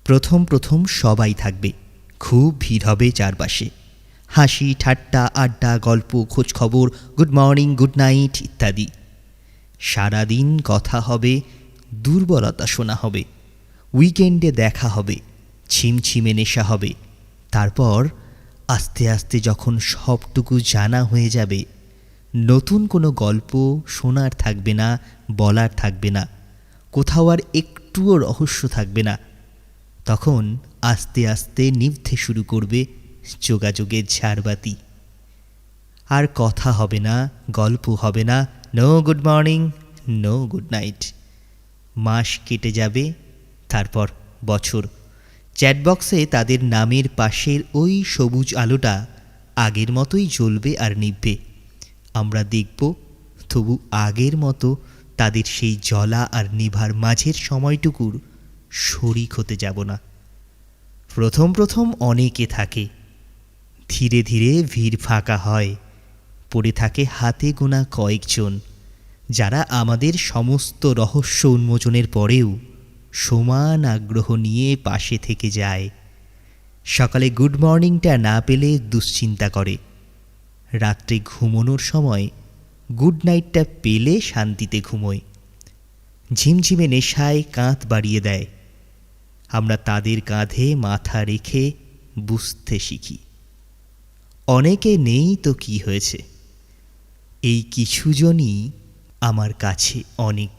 প্রথম প্রথম সবাই থাকবে, খুব ভিড় হবে চারপাশে, হাসি ঠাট্টা আড্ডা গল্প খোঁজখবর, গুড মর্নিং গুড নাইট ইত্যাদি। সারাদিন কথা হবে, দুর্বলতা শোনা হবে, উইকেন্ডে দেখা হবে, ছিমছিমে নেশা হবে। তারপর আস্তে আস্তে যখন সবটুকু জানা হয়ে যাবে, নতুন কোনো গল্প শোনার থাকবে না, বলার থাকবে না, কোথাও আর একটুও রহস্য থাকবে না। তখন আস্তে আস্তে নিভতে শুরু করবে যোগাযোগের ঝাড়বাতি। আর কথা হবে না, গল্প হবে না, no good morning no good night. মাস কেটে যাবে, তারপর বছর। চ্যাটবক্সে তাদের নামের পাশের ওই সবুজ আলোটা আগের মতোই জ্বলবে আর নিভবে। আমরা দেখব, তবু আগের মতো তাদের সেই জ্বলা আর নিভার মাঝের সময়টুকুর শরিক হতে যাব না। প্রথম প্রথম অনেকে থাকে, ধীরে ধীরে ভিড় ফাঁকা হয়, পড়ে থাকে হাতে গোনা কয়েকজন, যারা আমাদের সমস্ত রহস্য উন্মোচনের পরেও সমান আগ্রহ নিয়ে পাশে থেকে যায়। সকালে গুড মর্নিংটা না পেলে দুশ্চিন্তা করে, রাত্রে ঘুমোনোর সময় গুড নাইটটা পেলে শান্তিতে ঘুমোয়। ঝিমঝিমে নেশায় কাঁধ বাড়িয়ে দেয়। আমরা তাদের কাঁধে মাথা রেখে বুঝতে শিখি, অনেকে নেই তো কি হয়েছে, এই কিছুজনই আমার কাছে অনেক।